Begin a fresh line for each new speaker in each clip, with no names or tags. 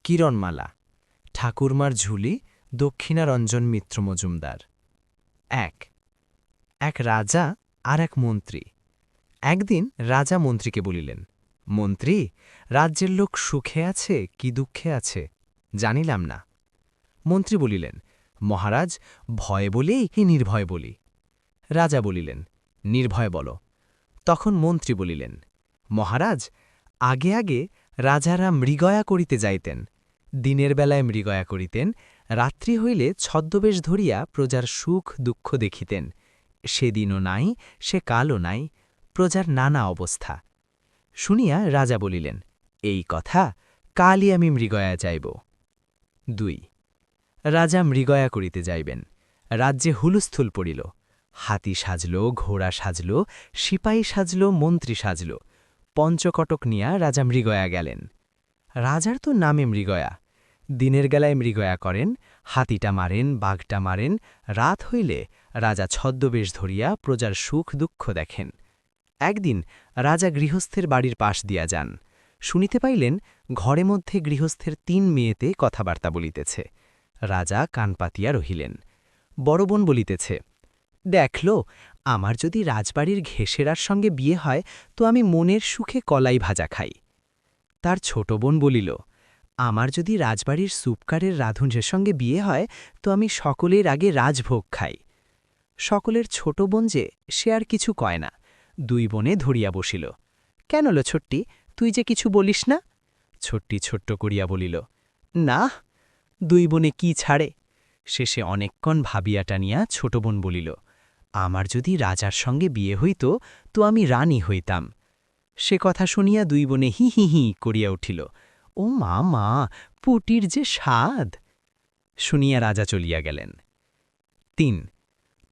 কিরণমালা, ঠাকুরমার ঝুলি, দক্ষিণারঞ্জন মিত্র মজুমদার। এক রাজা আর এক মন্ত্রী। একদিন রাজা মন্ত্রীকে বলিলেন, মন্ত্রী, রাজ্যের লোক সুখে আছে কি দুঃখে আছে জানিলাম না। মন্ত্রী বলিলেন, মহারাজ, ভয়ে বলি কি নির্ভয় বলি? রাজা বলিলেন, নির্ভয় বলো। তখন মন্ত্রী বলিলেন, মহারাজ, আগে আগে রাজারা মৃগয়া করিতে যাইতেন। দিনের বেলায় মৃগয়া করিতেন, রাত্রি হইলে ছদ্মবেশ ধরিয়া প্রজার সুখ দুঃখ দেখিতেন। সেদিনও নাই, সে কালও নাই, প্রজার নানা অবস্থা। শুনিয়া রাজা বলিলেন, এই কথা, কালই আমি মৃগয়া যাইব। ২ রাজা মৃগয়া করিতে যাইবেন। রাজ্যে হুলস্থুল পড়িল। হাতি সাজল, ঘোড়া সাজল, সিপাহী সাজল, মন্ত্রী সাজল। পঞ্চকটক নিয়া রাজা মৃগয়া গেলেন। রাজার তো নামে মৃগয়া। দিনের বেলায় মৃগয়া করেন, হাতিটা মারেন, বাঘটা মারেন, রাত হইলে রাজা ছদ্মবেশ ধরিয়া প্রজার সুখ দুঃখ দেখেন। একদিন রাজা গৃহস্থের বাড়ির পাশ দিয়া যান। শুনিতে পাইলেন, ঘরে মধ্যে গৃহস্থের ৩ মেয়েতে কথাবার্তা বলিতেছে। রাজা কান পাতিয়া রহিলেন। বড় বোন বলিতেছে, দেখল, আমার যদি রাজবাড়ির ঘেষেরার সঙ্গে বিয়ে হয় তো আমি মনের সুখে কলাই ভাজা খাই। তার ছোট বোন বলিল, আমার যদি রাজবাড়ির সুপকারের রাঁধুনের সঙ্গে বিয়ে হয় তো আমি সকলের আগে রাজভোগ খাই। সকলের ছোট বোন যে, সে আর কিছু কয় না। ২ বোনে ধরিয়া বসিল। কেন লো ছোট্টি, তুই যে কিছু বলিস না? ছোট্টি ছোট্ট করিয়া বলিল, না। ২ বোনে কি ছাড়ে? শেষে অনেকক্ষণ ভাবিয়া টানিয়া ছোট বোন বলিল, আমার যদি রাজার সঙ্গে বিয়ে হইত তো আমি রানী হইতাম। সে কথা শুনিয়া ২ বোনে হি হি হি করিয়া উঠিল। ও মা মা, পুটির যে স্বাদ! শুনিয়া রাজা চলিয়া গেলেন। ৩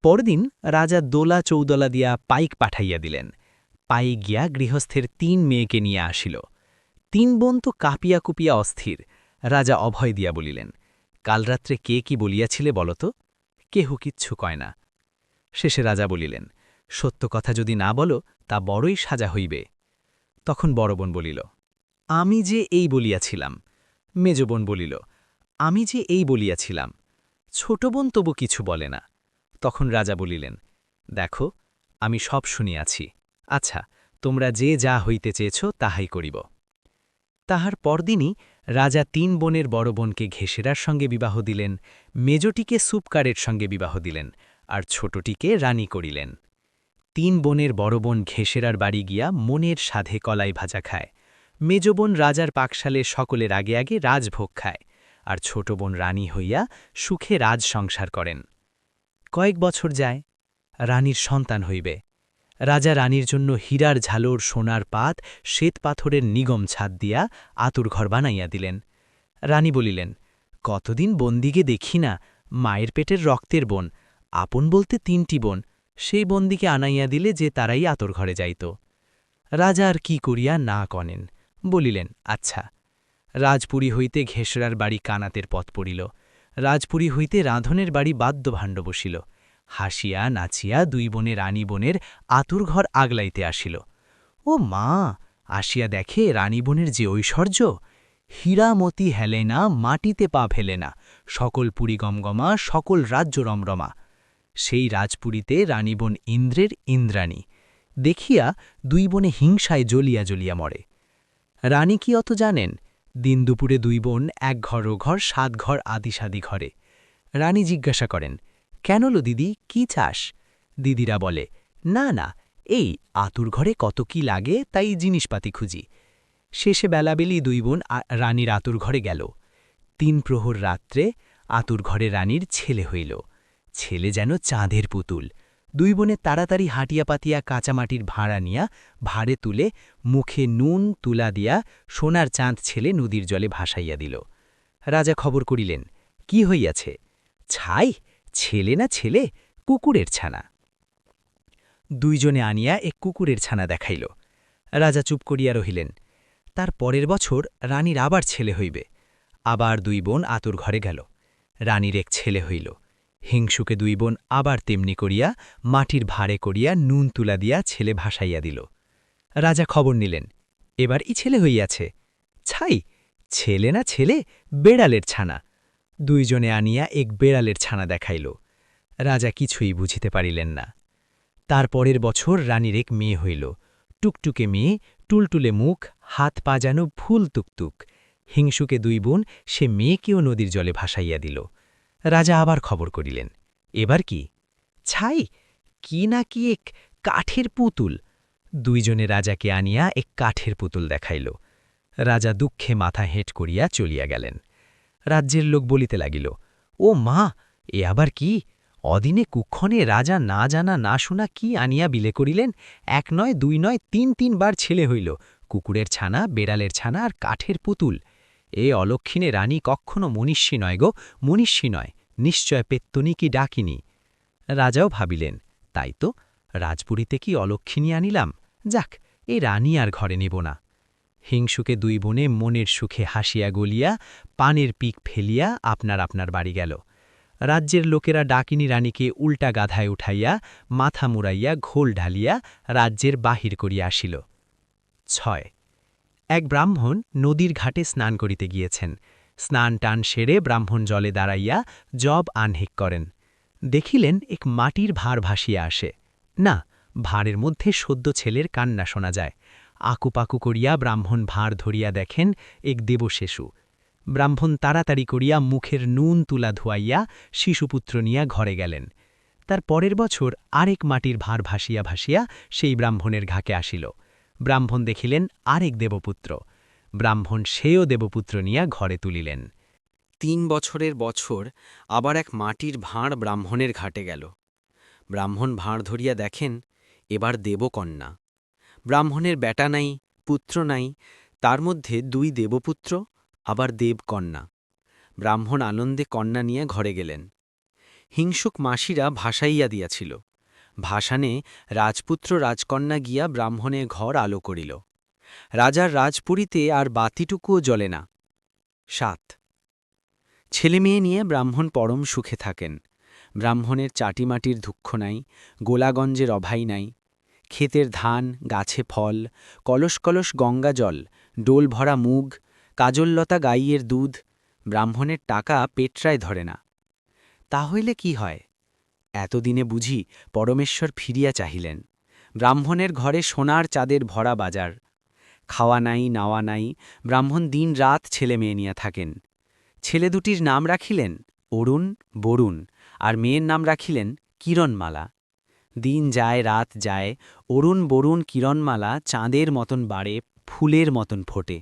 পরদিন রাজা দোলা চৌদলা দিয়া পাইক পাঠাইয়া দিলেন। পাই গিয়া গৃহস্থের ৩ মেয়েকে নিয়ে আসিল। ৩ বোন তো কাঁপিয়া কুপিয়া অস্থির। রাজা অভয় দিয়া বলিলেন, কাল রাত্রে কে কি বলিয়াছিলে বলত? কেহ কিচ্ছু কয় না। শেষে রাজা বলিলেন, সত্য কথা যদি না বলো তা বড়ই সাজা হইবে। তখন বড় বোন বলিল, আমি যে এই বলিয়াছিলাম। মেজ বোন বলিল, আমি যে এই বলিয়াছিলাম। ছোট বোন তবু কিছু বলে না। তখন রাজা বলিলেন, দেখো, আমি সব শুনিয়াছি। আচ্ছা, তোমরা যে যা হইতে চেয়েছ তাহাই করিব। তাহার পরদিনই রাজা ৩ বোনের বড় বোনকে ঘেষেরার সঙ্গে বিবাহ দিলেন, মেজটিকে সুপকারের সঙ্গে বিবাহ দিলেন, আর ছোটটিকে রানী করিলেন। ৩ বোনের বড় বোন ঘেষেরার বাড়ি গিয়া মনের সাধে কলাই ভাজা খায়। মেজ বোন রাজার পাকশালে সকলের আগে আগে রাজভোগ খায়, আর ছোট বোন রানী হইয়া সুখে রাজ সংসার করেন। কয়েক বছর যায়, রানীর সন্তান হইবে। রাজা রানীর জন্য হীরার ঝালর, সোনার পাত, শ্বেত পাথরের নিগম ছাদ দিয়া আতুর ঘর বানাইয়া দিলেন। রানী বলিলেন, কতদিন বন্দিকে দেখি না, মায়ের পেটের রক্তের বোন, আপন বলতে ৩টি বোন, সেই বন্দিকে আনাইয়া দিলে যে তারাই আতর ঘরে যাইত। রাজা আর কি করিয়া না কনেন, বলিলেন, আচ্ছা। রাজপুরী হইতে ঘেষরার বাড়ি কানাতের পথ পড়িল। রাজপুরী হইতে রাঁধনের বাড়ি বাদ্যভাণ্ড বসিল। হাসিয়া নাচিয়া ২ বোনে রানী বোনের আতুর ঘর আগলাইতে আসিল। ও মা, আসিয়া দেখে রানী বোনের যে ঐশ্বর্য! হীরামতি হেলে না, মাটিতে পা ফেলে না, সকল পুরী গমগমা, সকল রাজ্য রমরমা। সেই রাজপুরীতে রানীবোন ইন্দ্রের ইন্দ্রাণী। দেখিয়া ২ বোনে হিংসায় জ্বলিয়া জ্বলিয়া মরে। রানী কি অত জানেন? দিন দুপুরে ২ বোন ১ ঘর ও ঘর ৭ ঘর আদিসাদি ঘরে। রানী জিজ্ঞাসা করেন, কেন লো দিদি, কি চাস? দিদিরা বলে, না না, এই আতুর ঘরে কত কি লাগে তাই জিনিসপাতি খুঁজি। শেষে বেলাবেলি ২ বোন রানীর আতুর ঘরে গেল। ৩ প্রহর রাত্রে আতুর ঘরে রানীর ছেলে হইল। ছেলে যেন চাঁদের পুতুল। ২ বোনে তাড়াতাড়ি হাঁটিয়া পাতিয়া কাঁচামাটির ভাঁড়া নিয়া ভাঁড়ে তুলে মুখে নুন তুলা দিয়া সোনার চাঁদ ছেলে নদীর জলে ভাসাইয়া দিল। রাজা খবর করিলেন, কি হইয়াছে? ছাই, ছেলে না ছেলে, কুকুরের ছানা। ২ জনে আনিয়া এক কুকুরের ছানা দেখাইল। রাজা চুপ করিয়া রহিলেন। তার পরের বছর রানীর আবার ছেলে হইবে। আবার ২ বোন আতুর ঘরে গেল। রানীর এক ছেলে হইল। হিংসুকে ২ বোন আবার তেমনি করিয়া মাটির ভাঁড়ে করিয়া নুন তুলা দিয়া ছেলে ভাসাইয়া দিল। রাজা খবর নিলেন, এবার ই ছেলে হইয়াছে। ছাই, ছেলে না ছেলে, বেড়ালের ছানা। দুইজনে আনিয়া এক বেড়ালের ছানা দেখাইল। রাজা কিছুই বুঝিতে পারিলেন না। তার পরের বছর রানীর এক মেয়ে হইল, টুকটুকে মেয়ে, টুলটুলে মুখ, হাত পা যেন ফুল তুকতুক। হিংসুকে দুই বোন সে মেয়েকেও নদীর জলে ভাসাইয়া দিল। রাজা আবার খবর করিলেন, এবার কি? ছাই, কি না কি এক কাঠের পুতুল। দুইজনে রাজাকে আনিয়া এক কাঠের পুতুল দেখাইল। রাজা দুঃখে মাথা হেঁট করিয়া চলিয়া গেলেন। রাজ্যের লোক বলিতে লাগিল, ও মা, এ আবার কি? অদিনে কুক্ষণে রাজা না জানা না শোনা কি আনিয়া বিলে করিলেন। এক নয়, দুই নয়, তিনবার ছেলে হইল, কুকুরের ছানা, বেড়ালের ছানা আর কাঠের পুতুল। এ অলক্ষিণে রানী কক্ষণো মনীষী নয় গো, মনীষী নয়, নিশ্চয় পেত্তনি কি ডাকিনি। রাজাও ভাবিলেন, তাই তো, রাজপুরীতে কি অলক্ষিণী আনিলাম, যাক, এই রানী আর ঘরে নেব না। হিংসুকে দুই বোনে মনের সুখে হাসিয়া গলিয়া পানের পিক ফেলিয়া আপনার বাড়ি গেল। রাজ্যের লোকেরা ডাকিনী রানীকে উল্টা গাধায় উঠাইয়া মাথা মুড়াইয়া ঘোল ঢালিয়া রাজ্যের বাহির করিয়া আসিল। ৬ এক ব্রাহ্মণ নদীর ঘাটে স্নান করিতে গিয়েছেন। স্নান টান সেরে ব্রাহ্মণ জলে দাঁড়াইয়া জব আহ্নিক করেন। দেখিলেন এক মাটির ভাঁড় ভাসিয়া আসে। না, ভাঁড়ের মধ্যে সদ্য ছেলের কান্না শোনা যায়। আকুপাকু করিয়া ব্রাহ্মণ ভাঁড় ধরিয়া দেখেন এক দেবশেষু। ব্রাহ্মণ তাড়াতাড়ি করিয়া মুখের নুন তুলা ধুয়াইয়া শিশুপুত্র নিয়া ঘরে গেলেন। তার পরের বছর আরেক মাটির ভাঁড় ভাসিয়া ভাসিয়া সেই ব্রাহ্মণের ঘাকে আসিল। ব্রাহ্মণ দেখিলেন আরেক দেবপুত্র। ব্রাহ্মণ সেও দেবপুত্র নিয়া ঘরে তুলিলেন।
৩ বছরের বছর আবার এক মাটির ভাঁড় ব্রাহ্মণের ঘাটে গেল। ব্রাহ্মণ ভাঁড় ধরিয়া দেখেন, এবার দেবকন্যা। ব্রাহ্মণের বেটা নাই, পুত্র নাই, তার মধ্যে 2 দেবপুত্র, আবার দেবকন্যা। ব্রাহ্মণ আনন্দে কন্যা নিয়ে ঘরে গেলেন। হিংসুক মাসিরা ভাসাইয়া দিয়াছিল। ভাসানে রাজপুত্র রাজকন্যা গিয়া ব্রাহ্মণের ঘর আলো করিল। রাজার রাজপুরীতে আর বাতিটুকুও জ্বলে না। ৭ ছেলেমেয়ে নিয়ে ব্রাহ্মণ পরম সুখে থাকেন। ব্রাহ্মণের চাটিমাটির দুঃখ নাই, গোলাগঞ্জের অভাই নাই। ক্ষেতের ধান, গাছে ফল, কলস কলস গঙ্গা জল, ডোল ভরা মুগ, কাজললতা গাইয়ের দুধ। ব্রাহ্মণের টাকা পেটরায় ধরে না। তা হইলে কি হয়? এতদিনে বুঝি পরমেশ্বর ফিরিয়া চাহিলেন। ব্রাহ্মণের ঘরে সোনার চাঁদের ভরা বাজার। খাওয়া নাই, নাওয়া নাই, ব্রাহ্মণ দিন রাত ছেলে মেয়ে নিয়া থাকেন। ছেলে দুটির নাম রাখিলেন অরুণ, বরুণ, আর মেয়ের নাম রাখিলেন কিরণমালা। দিন যায়, রাত যায়, অরুণ বরুণ কিরণমালা চাঁদের মতন বাড়ে, ফুলের মতন ফোটে।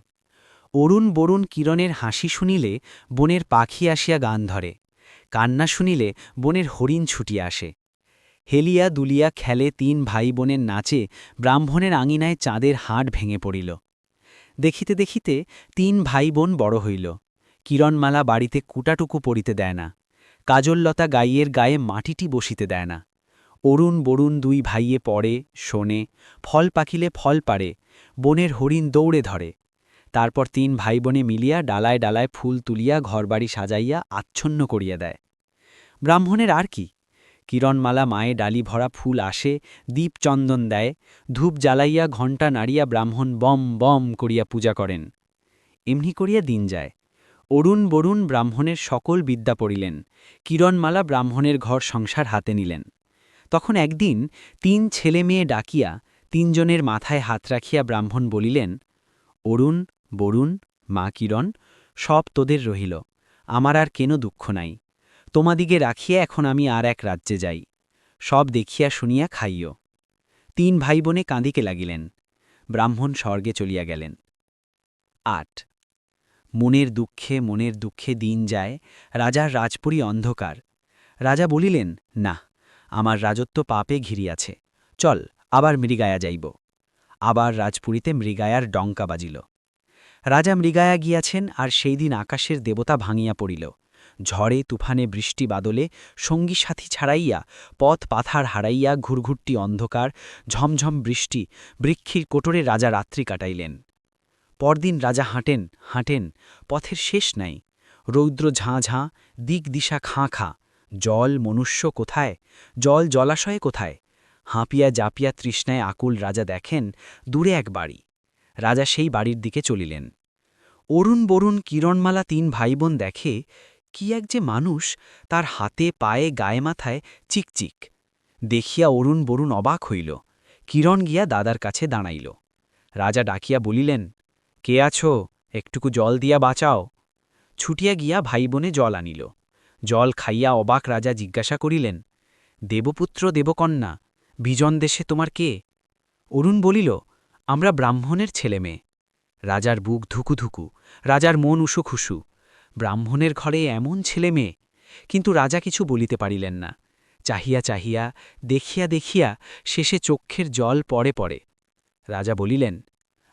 অরুণ বরুণ কিরণের হাসি শুনিলে বনের পাখি আসিয়া গান ধরে, কান্না শুনিলে বনের হরিণ ছুটিয়া আসে। হেলিয়া দুলিয়া খেলে 3 ভাই বোনের নাচে ব্রাহ্মণের আঙিনায় চাঁদের হাট ভেঙে পড়িল। দেখিতে দেখিতে 3 ভাই বোন বড় হইল। কিরণমালা বাড়িতে কুটাটুকু পড়িতে দেয় না, কাজললতা গাইয়ের গায়ে মাটিটি বসিতে দেয় না। অরুণ বরুণ 2 ভাইয়ে পড়ে, শোনে, ফল পাকিলে ফল পাড়ে, বনের হরিণ দৌড়ে ধরে। তারপর 3 ভাই বোনে মিলিয়া ডালায় ডালায় ফুল তুলিয়া ঘরবাড়ি সাজাইয়া আচ্ছন্ন করিয়া দেয়। ব্রাহ্মণের আর কি? কিরণমালা মায়ে ডালি ভরা ফুল আসে, দীপ চন্দন দেয়, ধূপ জ্বালাইয়া ঘণ্টা নাড়িয়া ব্রাহ্মণ বম বম করিয়া পূজা করেন। এমনি করিয়া দিন যায়। অরুণ বরুণ ব্রাহ্মণের সকল বিদ্যা পড়িলেন। কিরণমালা ব্রাহ্মণের ঘর সংসার হাতে নিলেন। তখন একদিন 3 ছেলে মেয়ে ডাকিয়া 3 জনের মাথায় হাত রাখিয়া ব্রাহ্মণ বলিলেন, অরুণ বরুণ মা কিরণ, সব তোদের রহিল, আমার আর কেন দুঃখ নাই। তোমাদিগে রাখিয়া এখন আমি আর এক রাজ্যে যাই, সব দেখিয়া শুনিয়া খাইও। 3 ভাই বোনে কাঁদিকে লাগিলেন। ব্রাহ্মণ স্বর্গে চলিয়া গেলেন। ৮ মনের দুঃখে দিন যায়, রাজার রাজপুরী অন্ধকার। রাজা বলিলেন, না, আমার রাজত্ব পাপে ঘিরিয়াছে, চল আবার মৃগায়া যাইব। আবার রাজপুরীতে মৃগায়ার ডঙ্কা বাজিল। রাজা মৃগায়া গিয়াছেন, আর সেই দিন আকাশের দেবতা ভাঙিয়া পড়িল। ঝড়ে তুফানে বৃষ্টি বাদলে সঙ্গী সাথী ছাড়াইয়া পথ পাথার হারাইয়া ঘুরঘুরটি অন্ধকার, ঝমঝম বৃষ্টি, বৃক্ষির কোটরে রাজা রাত্রি কাটাইলেন। পরদিন রাজা হাঁটেন হাঁটেন, পথের শেষ নাই। রৌদ্র ঝাঁ ঝাঁ, দিক দিশা খাঁ খাঁ। জল মনুষ্য কোথায়, জল জলাশয়ে কোথায়? হাঁপিয়া জাপিয়া তৃষ্ণায় আকুল রাজা দেখেন দূরে এক বাড়ি। রাজা সেই বাড়ির দিকে চলিলেন। অরুণ বরুণ কিরণমালা 3 ভাইবোন দেখে কি এক যে মানুষ, তার হাতে পায়ে গায়ে মাথায় চিকচিক। দেখিয়া অরুণ বরুণ অবাক হইল। কিরণ গিয়া দাদার কাছে দাঁড়াইল। রাজা ডাকিয়া বলিলেন, কে আছো, একটুকু জল দিয়া বাঁচাও। ছুটিয়া গিয়া ভাইবোনে জল আনিল। জল খাইয়া অবাক রাজা জিজ্ঞাসা করিলেন, দেবপুত্র দেবকন্যা, বিজন দেশে তোমার কে? অরুণ বলিল, আমরা ব্রাহ্মণের ছেলে মেয়ে। রাজার বুক ধুকুধুকু, রাজার মন উসুখুসু। ব্রাহ্মণের ঘরে এমন ছেলে মেয়ে! কিন্তু রাজা কিছু বলিতে পারিলেন না। চাহিয়া চাহিয়া, দেখিয়া দেখিয়া শেষে চক্ষের জল পড়ে পড়ে। রাজা বলিলেন,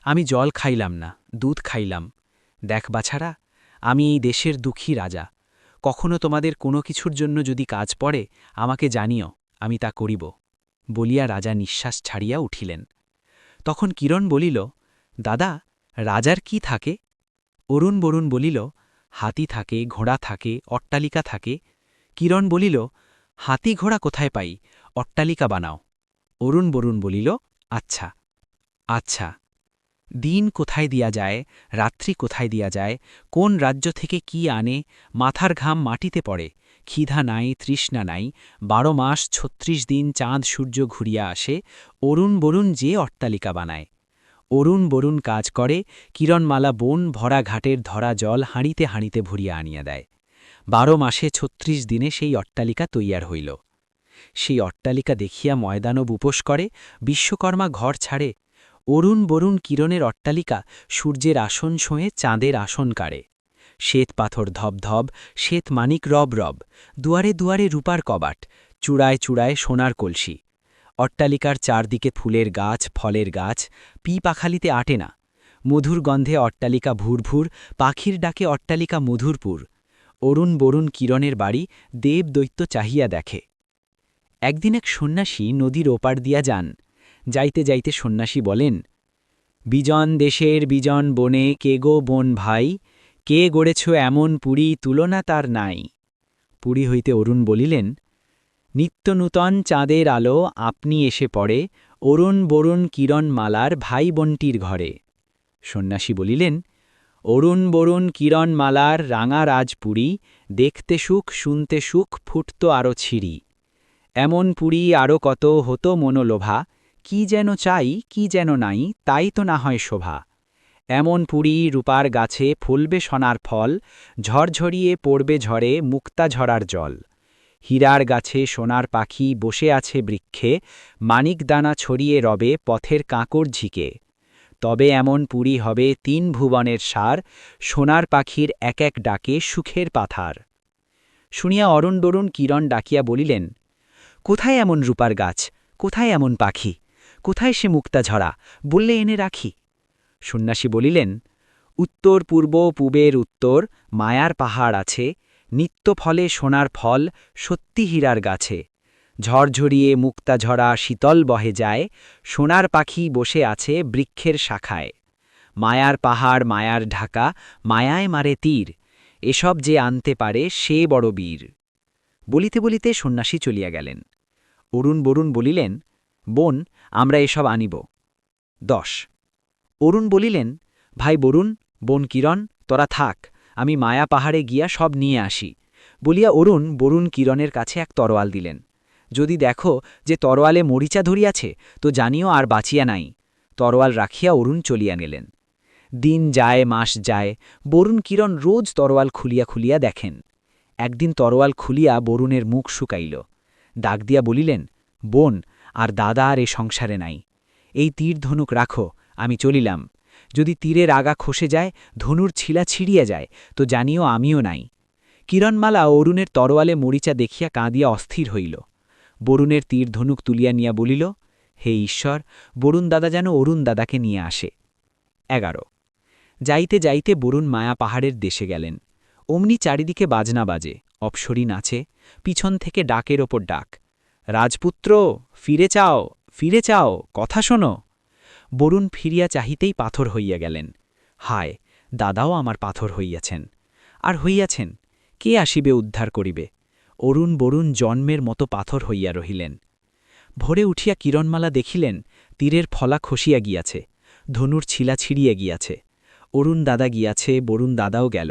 আমি জল খাইলাম না, দুধ খাইলাম। দেখ বাছারা, আমি এই দেশের দুঃখী রাজা। কখনো তোমাদের কোনো কিছুর জন্য যদি কাজ পড়ে আমাকে জানিও, আমি তা করিব। বলিয়া রাজা নিঃশ্বাস ছাড়িয়া উঠিলেন। তখন কিরণ বলিল, দাদা, রাজার কি থাকে? অরুণ বরুণ বলিল, হাতি থাকে, ঘোড়া থাকে, অট্টালিকা থাকে। কিরণ বলিল, হাতি ঘোড়া কোথায় পাই, অট্টালিকা বানাও। অরুণ বরুণ বলিল, আচ্ছা আচ্ছা। দিন কোথায় দিয়া যায়, রাত্রি কোথায় দিয়া যায়, কোন রাজ্য থেকে কি আনে, মাথার ঘাম মাটিতে পড়ে, ক্ষিধা নাই, তৃষ্ণা নাই, 12 মাস 36 দিন চাঁদ সূর্য ঘুরিয়া আসে, অরুণ বরুণ যে অট্টালিকা বানায়। অরুণ বরুণ কাজ করে, কিরণমালা বন ভরা ঘাটের ধরা জল হাঁড়িতে হাঁড়িতে ভরিয়া আনিয়া দেয়। 12 মাসে 36 দিনে সেই অট্টালিকা তৈয়ার হইল। সেই অট্টালিকা দেখিয়া ময়দানব উপোস করে, বিশ্বকর্মা ঘর ছাড়ে। অরুণ বরুণ কিরণের অট্টালিকা সূর্যের আসন ছোঁয়ে চাঁদের আসন কাড়ে। শ্বেত পাথর ধবধব, শ্বেত মানিক রব রব, দুয়ারে দুয়ারে রূপার কবাট, চূড়ায় চূড়ায় সোনার কলসি। অট্টালিকার চারদিকে ফুলের গাছ, ফলের গাছ, পি পাখালিতে আটে না। মধুর গন্ধে অট্টালিকা ভুরভুর, পাখির ডাকে অট্টালিকা মধুরপুর। অরুণ বরুণ কিরণের বাড়ি দেব দৈত্য চাহিয়া দেখে। একদিন এক সন্ন্যাসী নদীর ওপার দিয়া যান। যাইতে যাইতে সন্ন্যাসী বলেন, বিজন দেশের বিজন বনে কে গো বন ভাই, কে গড়েছ এমন পুরী তুলনা তার নাই। পুরী হইতে অরুণ বলিলেন, নিত্য নূতন চাঁদের আলো আপনি এসে পড়ে অরুণ বরুণ কিরণমালার ভাই বোনটির ঘরে। সন্ন্যাসী বলিলেন, অরুণ বরুণ কিরণমালার রাঙা রাজপুরী, দেখতে সুখ শুনতে সুখ ফুটত আরো ছিঁড়ি। এমন পুরী আরও কত হতো মনোলোভা, কি যেন চাই কি যেন নাই তাই তো না হয় শোভা। এমন পুরী রূপার গাছে ফুলবে সোনার ফল, ঝরঝরিয়ে পড়বে ঝরে মুক্তা ঝরার জল। হীরার গাছে সোনার পাখি বসে আছে বৃক্ষে, মানিকদানা ছড়িয়ে রবে পথের কাঁকর ঝিকে। তবে এমন পুরী হবে 3 ভুবনের সার, সোনার পাখির এক এক ডাকে সুখের পাথার। শুনিয়া অরুণ বরুণ কিরণ ডাকিয়া বলিলেন, কোথায় এমন রূপার গাছ, কোথায় এমন পাখি, কোথায় সে মুক্তা ঝরা, বললে এনে রাখি। সন্ন্যাসী বলিলেন, উত্তর পূর্ব পূবের উত্তর মায়ার পাহাড় আছে, নিত্য ফলে সোনার ফল সত্যি হীরার গাছে। ঝরঝরিয়ে মুক্তা ঝরা শীতল বহে যায়, সোনার পাখি বসে আছে বৃক্ষের শাখায়। মায়ার পাহাড় মায়ার ঢাকা, মায়ায় মারে তীর, এসব যে আনতে পারে সে বড় বীর। বলিতে বলিতে সন্ন্যাসী চলিয়া গেলেন। অরুণ বরুণ বলিলেন, বোন, আমরা এসব আনিব। 10 অরুণ বলিলেন, ভাই বরুণ, বোন কিরণ, তোরা থাক, আমি মায়া পাহাড়ে গিয়া সব নিয়ে আসি। বলিয়া অরুণ বরুণ কিরণের কাছে এক তরোয়াল দিলেন। যদি দেখো যে তরোয়ালে মরিচা ধরিয়াছে, তো জানিও আর বাঁচিয়া নাই। তরোয়াল রাখিয়া অরুণ চলিয়া গেলেন। দিন যায় মাস যায়, বরুণ কিরণ রোজ তরোয়াল খুলিয়া খুলিয়া দেখেন। একদিন তরোয়াল খুলিয়া বরুণের মুখ শুকাইল। ডাক দিয়া বলিলেন, বোন, আর দাদা আর এ সংসারে নাই। এই তীর ধনুক রাখো, আমি চলিলাম। যদি তীরের আগা খসে যায়, ধনুর ছিলা ছিড়িয়া যায়, তো জানিও আমিও নাই। কিরণমালা অরুণের তরোয়ালে মরিচা দেখিয়া কাঁদিয়া অস্থির হইল। বরুণের তীর ধনুক তুলিয়া নিয়া বলিল, হে ঈশ্বর, বরুণ দাদা যেন অরুণ দাদাকে নিয়ে আসে। 11 যাইতে যাইতে বরুণ মায়া পাহাড়ের দেশে গেলেন। অমনি চারিদিকে বাজনা বাজে, অপ্সরী নাচে, পিছন থেকে ডাকের ওপর ডাক, রাজপুত্র, ফিরে চাও, ফিরে চাও, কথা শোনো। বরুণ ফিরিয়া চাহিতেই পাথর হইয়া গেলেন। হায়, দাদাও আমার পাথর হইয়াছেন। আর হইয়াছেন, কে আসিবে উদ্ধার করিবে? অরুণ বরুণ জন্মের মতো পাথর হইয়া রহিলেন। ভোরে উঠিয়া কিরণমালা দেখিলেন, তীরের ফলা খসিয়া গিয়াছে, ধনুর ছিলা ছিড়িয়া গিয়াছে।
অরুণ দাদা গিয়াছে, বরুণ দাদাও গেল।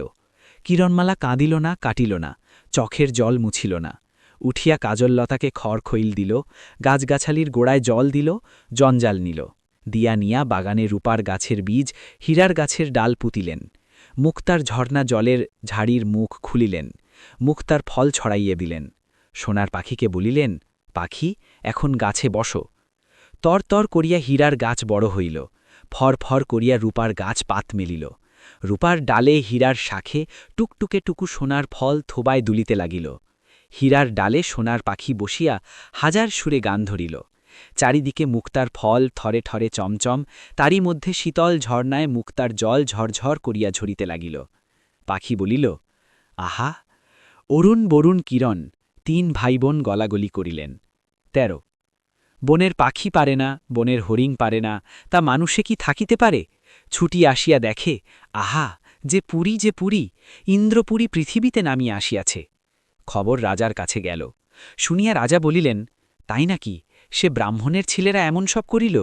কিরণমালা কাঁদিল না, কাটিল না, চোখের জল মুছিল না। উঠিয়া কাজললতাকে খড়খৈল দিল, গাছগাছালির গোড়ায় জল দিল, জঞ্জাল নিল। দিয়া নিয়া বাগানে রূপার গাছের বীজ, হীরার গাছের ডাল পুতিলেন। মুক্তার ঝর্ণা জলের ঝাড়ির মুখ খুলিলেন, মুক্তার ফল ছড়াইয়ে দিলেন। সোনার পাখিকে বলিলেন, পাখি, এখন গাছে বসো। তর করিয়া হীরার গাছ বড় হইল, ফর করিয়া রূপার গাছ পাত মেলিল। রূপার ডালে হীরার শাখে টুকটুকে টুকু সোনার ফল থোবায় দুলিতে লাগিল। হীরার ডালে সোনার পাখি বসিয়া হাজার সুরে গান ধরিল। চারিদিকে মুক্তার ফল থরে ঠরে চমচম, তারই মধ্যে শীতল ঝর্ণায় মুক্তার জল ঝরঝর করিয়া ঝরিতে লাগিল। পাখি বলিল, আহা! অরুণ বরুণ কিরণ, 3 ভাইবোন গলাগলি করিলেন। 13 বনের পাখি পারে না, বনের হরিণ পারে না, তা মানুষে কি থাকিতে পারে? ছুটি আসিয়া দেখে, আহা! যে পুরী, ইন্দ্রপুরী পৃথিবীতে নামিয়া আসিয়াছে। খবর রাজার কাছে গেল। শুনিয়া রাজা বলিলেন, তাই নাকি? সে ব্রাহ্মণের ছেলেরা এমন সব করিল?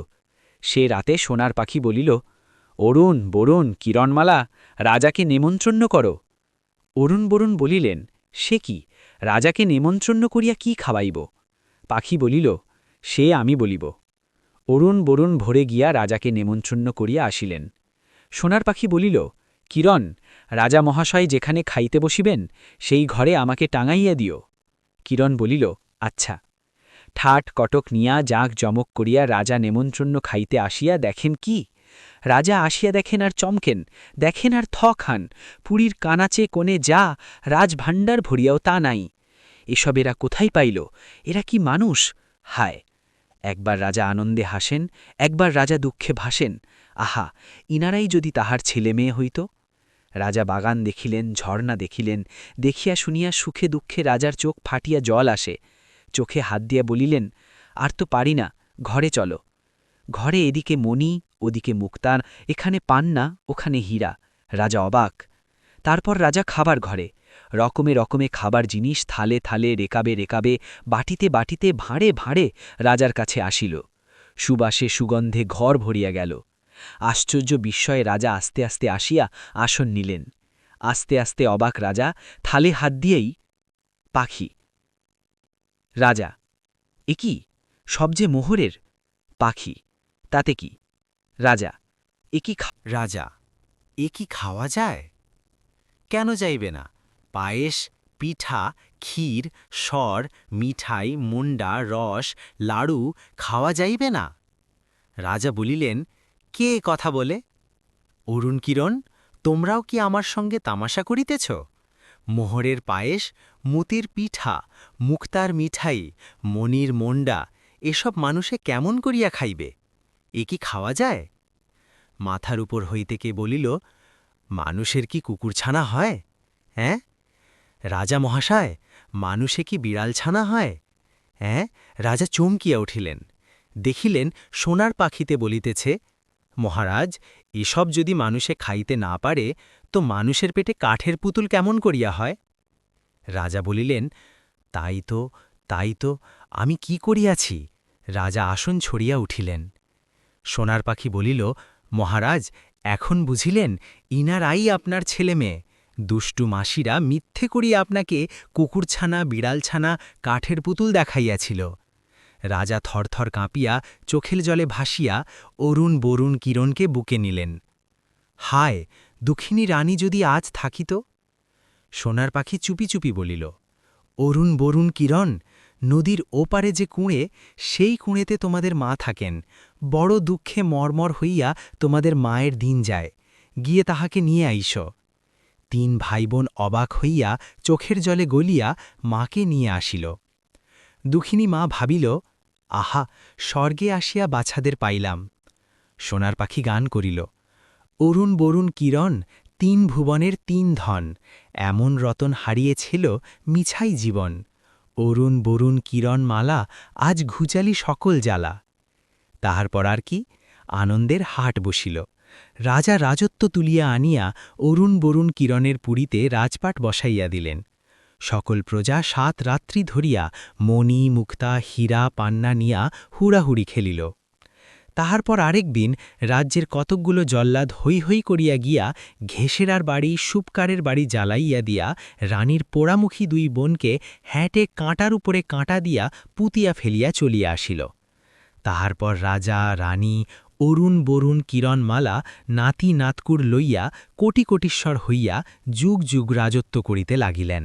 সে রাতে সোনার পাখি বলিল, অরুণ বরুণ কিরণমালা, রাজাকে নেমন্ত্রণ করো। অরুণ বরুণ বলিলেন, সে কি? রাজাকে নেমন্ত্রণ করিয়া কি খাওয়াইব? পাখি বলিল, সে আমি বলিব। অরুণ বরুণ ভোরে গিয়া রাজাকে নেমন্ত্রণ করিয়া আসিলেন। সোনার পাখি বলিল, কিরণ, রাজা মহাশয় যেখানে খাইতে বসিবেন, সেই ঘরে আমাকে টাঙাইয়া দিও। কিরণ বলিল, আচ্ছা। ঠাট কটক নিয়া জাঁক জমক করিয়া রাজা নেমন্ত্রণ খাইতে আসিয়া দেখেন কি? রাজা আসিয়া দেখেন আর চমকেন, দেখেন আর থ খান, পুরীর কানাচে কোণে যা রাজভাণ্ডার ভরিয়াও তা নাই। এসব এরা কোথায় পাইল? এরা কি মানুষ? হায়! একবার রাজা আনন্দে হাসেন, একবার রাজা দুঃখে ভাসেন। আহা, ইনারাই যদি তাহার ছেলে মেয়ে হইত। রাজা বাগান দেখিলেন, ঝর্ণা দেখিলেন, দেখিয়া শুনিয়া সুখে দুঃখে রাজার চোখ ফাটিয়া জল আসে। চোখে হাত দিয়া বলিলেন, আর তো পারি না, ঘরে চলো। ঘরে এদিকে মণি, ওদিকে মুক্তার, এখানে পান্না, ওখানে হীরা। রাজা অবাক। তারপর রাজা খাবার ঘরে, রকমে রকমে খাবার জিনিস থালে থালে রেকাবে রেকাবে, বাটিতে বাটিতে ভাঁড়ে ভাঁড়ে রাজার কাছে আসিল। সুবাসে সুগন্ধে ঘর ভরিয়া গেল। আশ্চর্য বিস্ময়ে রাজা আস্তে আস্তে আসিয়া আসন নিলেন। আস্তে আস্তে অবাক রাজা, থালে হাত দিয়েই, পাখি। রাজা, এ কি? সব যে মোহরের। পাখি, তাতে কি? রাজা, এ কি?
রাজা, এ কি খাওয়া যায়? কেন যাইবে না? পায়েস, পিঠা, ক্ষীর, সর, মিঠাই, মুন্ডা, রস, লাড়ু খাওয়া যাইবে না? রাজা বলিলেন, কে এ কথা বলে? অরুণ কিরণ, তোমরাও কি আমার সঙ্গে তামাশা করিতেছ? মোহরের পায়েস, মুতির পিঠা, মুক্তার মিঠাই, মনির মন্ডা, এসব মানুষে কেমন করিয়া খাইবে? এ কি খাওয়া যায়? মাথার উপর হইতে কে বলিল, মানুষের কি কুকুরছানা হয়? হ্যাঁ? রাজা মহাশয়, মানুষে কি বিড়ালছানা হয়? হ্যাঁ? রাজা চমকিয়া উঠিলেন। দেখিলেন সোনার পাখিতে বলিতেছে, মহারাজ, এসব যদি মানুষে খাইতে না পারে, তো মানুষের পেটে কাঠের পুতুল কেমন করিয়া হয়? রাজা বলিলেন, তাই তো, আমি কি করিয়াছি? রাজা আসন ছড়িয়া উঠিলেন। সোনার পাখি বলিল, মহারাজ, এখন বুঝিলেন ইনারাই আপনার ছেলে মেয়ে। দুষ্টু মাসিরা মিথ্যে করিয়া আপনাকে কুকুরছানা বিড়ালছানা কাঠের পুতুল দেখাইয়াছিল। রাজা থরথর কাঁপিয়া চোখের জলে ভাসিয়া অরুণ বরুণ কিরণকে বুকে নিলেন। হায়, দুঃখিনী রানী যদি আজ থাকিত! সোনার পাখি চুপি চুপি বলিল, অরুণ বরুণ কিরণ, নদীর ওপারে যে কুঁড়ে, সেই কুঁড়েতে তোমাদের মা থাকেন। বড় দুঃখে মরমর হইয়া তোমাদের মায়ের দিন যায়, গিয়ে তাহাকে নিয়ে আইস। 3 ভাইবোন অবাক হইয়া চোখের জলে গলিয়া মাকে নিয়ে আসিল। দুঃখিনী মা ভাবিল, আহা, স্বর্গে আসিয়া বাছাদের পাইলাম। সোনার পাখি গান করিল, অরুণ বরুণ কিরণ, 3 ভুবনের 3 ধন, এমন রতন হারিয়েছিল মিছাই জীবন। অরুণ বরুণ কিরণ মালা, আজ ঘুচালি সকল জ্বালা। তাহার পর আর কি? আনন্দের হাট বসিল। রাজা রাজত্ব তুলিয়া আনিয়া অরুণ বরুণ কিরণের পুরীতে রাজপাট বসাইয়া দিলেন। সকল প্রজা 7 রাত্রি ধরিয়া মণি মুক্তা হীরা পান্না নিয়া হুড়াহুড়ি খেলিল।
তাহার পর আরেক দিন রাজ্যের কতকগুলো জল্লাদ হৈ হৈ করিয়া গিয়া ঘেষেরার বাড়ি সুপকারের বাড়ি জ্বালাইয়া দিয়া রানীর পোড়ামুখী দুই বোনকে হ্যাটে কাঁটার উপরে কাঁটা দিয়া পুতিয়া ফেলিয়া চলিয়া আসিল। তাহার পর রাজা রানী অরুণ বরুণ কিরণমালা নাতি নাতকুর লইয়া কোটি কোটিশ্বর হইয়া যুগ যুগ রাজত্ব করিতে লাগিলেন।